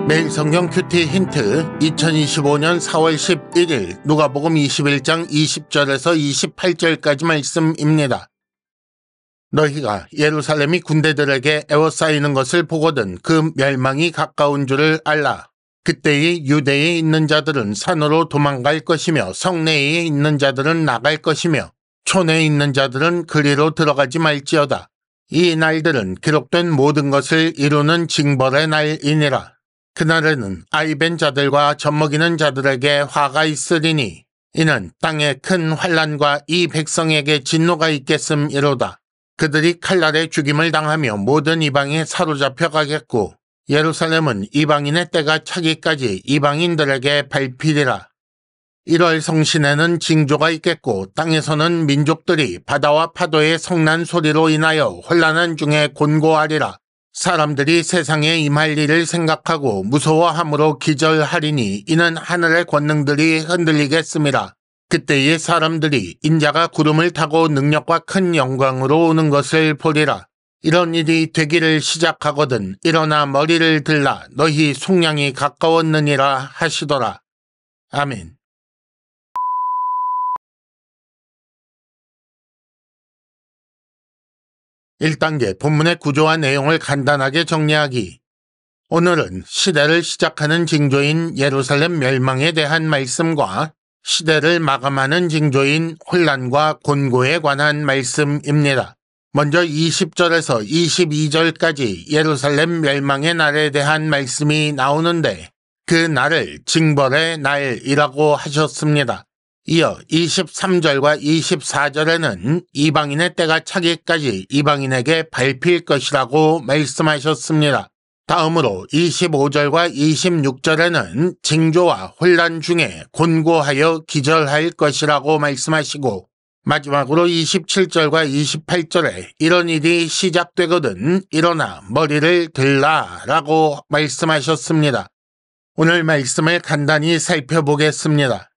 매일 성경 큐티 힌트 2025년 4월 11일 누가복음 21장 20절에서 28절까지 말씀입니다. 너희가 예루살렘이 군대들에게 에워싸이는 것을 보거든 그 멸망이 가까운 줄을 알라. 그때의 유대에 있는 자들은 산으로 도망갈 것이며 성내에 있는 자들은 나갈 것이며 촌에 있는 자들은 그리로 들어가지 말지어다. 이 날들은 기록된 모든 것을 이루는 징벌의 날이니라. 그날에는 아이벤 자들과 젖먹이는 자들에게 화가 있으리니 이는 땅에 큰 환난과 이 백성에게 진노가 있겠음이로다. 그들이 칼날에 죽임을 당하며 모든 이방에 사로잡혀 가겠고 예루살렘은 이방인의 때가 차기까지 이방인들에게 밟히리라. 1월 성신에는 징조가 있겠고 땅에서는 민족들이 바다와 파도의 성난 소리로 인하여 혼란한 중에 곤고하리라. 사람들이 세상에 임할 일을 생각하고 무서워함으로 기절하리니 이는 하늘의 권능들이 흔들리겠음이라. 그때의 사람들이 인자가 구름을 타고 능력과 큰 영광으로 오는 것을 보리라. 이런 일이 되기를 시작하거든 일어나 머리를 들라. 너희 속량이 가까웠느니라 하시더라. 아멘. 1단계 본문의 구조와 내용을 간단하게 정리하기. 오늘은 시대를 시작하는 징조인 예루살렘 멸망에 대한 말씀과 시대를 마감하는 징조인 혼란과 곤고에 관한 말씀입니다. 먼저 20절에서 22절까지 예루살렘 멸망의 날에 대한 말씀이 나오는데 그 날을 징벌의 날이라고 하셨습니다. 이어 23절과 24절에는 이방인의 때가 차기까지 이방인에게 밟힐 것이라고 말씀하셨습니다. 다음으로 25절과 26절에는 징조와 혼란 중에 곤고하여 기절할 것이라고 말씀하시고 마지막으로 27절과 28절에 이런 일이 시작되거든 일어나 머리를 들라라고 말씀하셨습니다. 오늘 말씀을 간단히 살펴보겠습니다.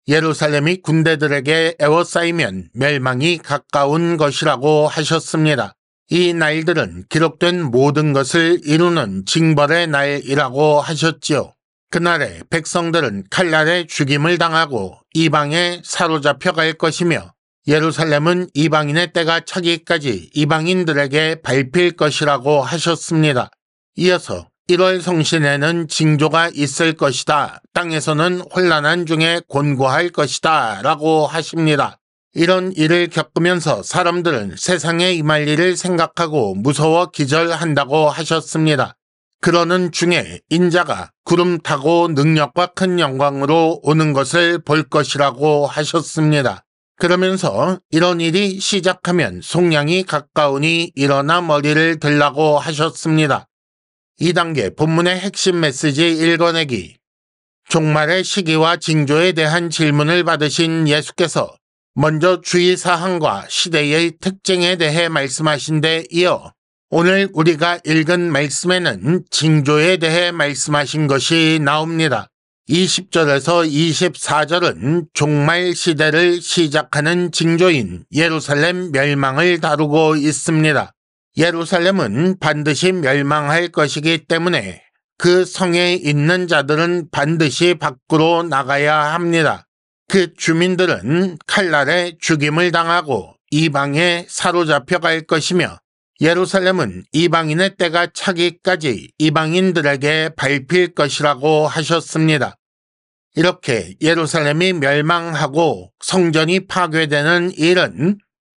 예루살렘이 군대들에게 에워싸이면 멸망이 가까운 것이라고 하셨습니다. 이 날들은 기록된 모든 것을 이루는 징벌의 날이라고 하셨지요. 그날에 백성들은 칼날에 죽임을 당하고 이방에 사로잡혀 갈 것이며 예루살렘은 이방인의 때가 차기까지 이방인들에게 밟힐 것이라고 하셨습니다. 이어서 1월 성신에는 징조가 있을 것이다. 땅에서는 혼란한 중에 곤고할 것이다. 라고 하십니다. 이런 일을 겪으면서 사람들은 세상에 임할 일을 생각하고 무서워 기절한다고 하셨습니다. 그러는 중에 인자가 구름 타고 능력과 큰 영광으로 오는 것을 볼 것이라고 하셨습니다. 그러면서 이런 일이 시작하면 속량이 가까우니 일어나 머리를 들라고 하셨습니다. 2단계 본문의 핵심 메시지 읽어내기. 종말의 시기와 징조에 대한 질문을 받으신 예수께서 먼저 주의사항과 시대의 특징에 대해 말씀하신 데 이어 오늘 우리가 읽은 말씀에는 징조에 대해 말씀하신 것이 나옵니다. 20절에서 24절은 종말 시대를 시작하는 징조인 예루살렘 멸망을 다루고 있습니다. 예루살렘은 반드시 멸망할 것이기 때문에 그 성에 있는 자들은 반드시 밖으로 나가야 합니다. 그 주민들은 칼날에 죽임을 당하고 이방에 사로잡혀 갈 것이며 예루살렘은 이방인의 때가 차기까지 이방인들에게 밟힐 것이라고 하셨습니다. 이렇게 예루살렘이 멸망하고 성전이 파괴되는 일은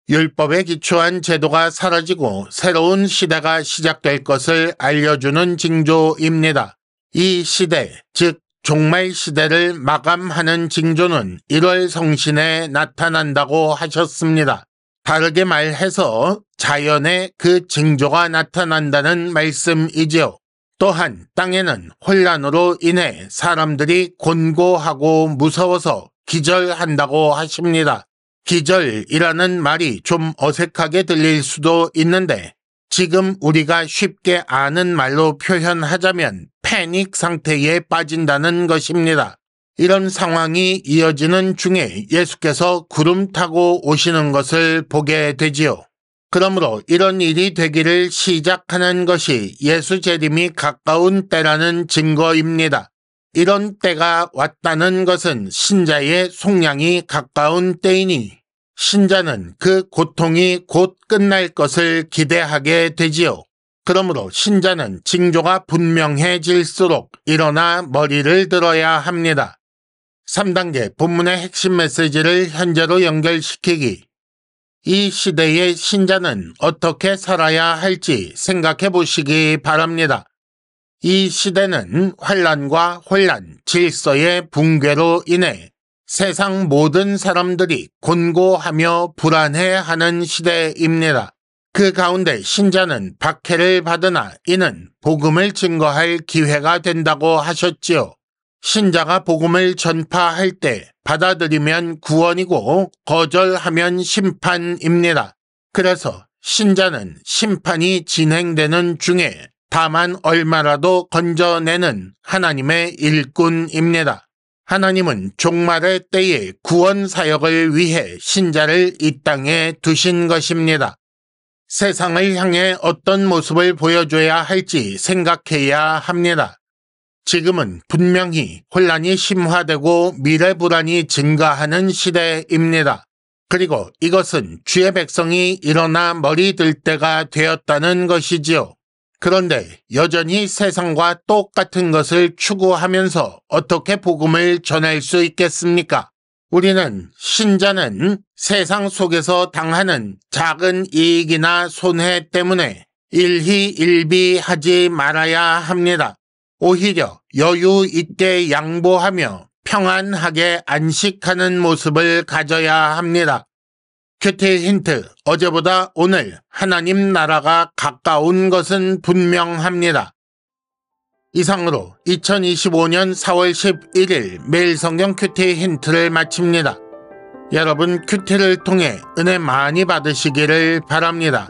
율법에 기초한 제도가 사라지고 새로운 시대가 시작될 것을 알려주는 징조입니다. 이 시대, 즉 종말 시대를 마감하는 징조는 1월 성신에 나타난다고 하셨습니다. 다르게 말해서 자연에 그 징조가 나타난다는 말씀이지요. 또한 땅에는 혼란으로 인해 사람들이 곤고하고 무서워서 기절한다고 하십니다. 기절이라는 말이 좀 어색하게 들릴 수도 있는데 지금 우리가 쉽게 아는 말로 표현하자면 패닉 상태에 빠진다는 것입니다. 이런 상황이 이어지는 중에 예수께서 구름 타고 오시는 것을 보게 되지요. 그러므로 이런 일이 되기를 시작하는 것이 예수 재림이 가까운 때라는 증거입니다. 이런 때가 왔다는 것은 신자의 속량이 가까운 때이니 신자는 그 고통이 곧 끝날 것을 기대하게 되지요. 그러므로 신자는 징조가 분명해질수록 일어나 머리를 들어야 합니다. 3단계 본문의 핵심 메시지를 현재로 연결시키기. 이 시대의 신자는 어떻게 살아야 할지 생각해 보시기 바랍니다. 이 시대는 환란과 혼란, 질서의 붕괴로 인해 세상 모든 사람들이 곤고하며 불안해하는 시대입니다. 그 가운데 신자는 박해를 받으나 이는 복음을 증거할 기회가 된다고 하셨지요. 신자가 복음을 전파할 때 받아들이면 구원이고 거절하면 심판입니다. 그래서 신자는 심판이 진행되는 중에 다만 얼마라도 건져내는 하나님의 일꾼입니다. 하나님은 종말의 때에 구원 사역을 위해 신자를 이 땅에 두신 것입니다. 세상을 향해 어떤 모습을 보여줘야 할지 생각해야 합니다. 지금은 분명히 혼란이 심화되고 미래 불안이 증가하는 시대입니다. 그리고 이것은 주의 백성이 일어나 머리 들 때가 되었다는 것이지요. 그런데 여전히 세상과 똑같은 것을 추구하면서 어떻게 복음을 전할 수 있겠습니까? 우리는 신자는 세상 속에서 당하는 작은 이익이나 손해 때문에 일희일비하지 말아야 합니다. 오히려 여유 있게 양보하며 평안하게 안식하는 모습을 가져야 합니다. 큐티 힌트, 어제보다 오늘 하나님 나라가 가까운 것은 분명합니다. 이상으로 2025년 4월 11일 매일 성경 큐티 힌트를 마칩니다. 여러분 큐티를 통해 은혜 많이 받으시기를 바랍니다.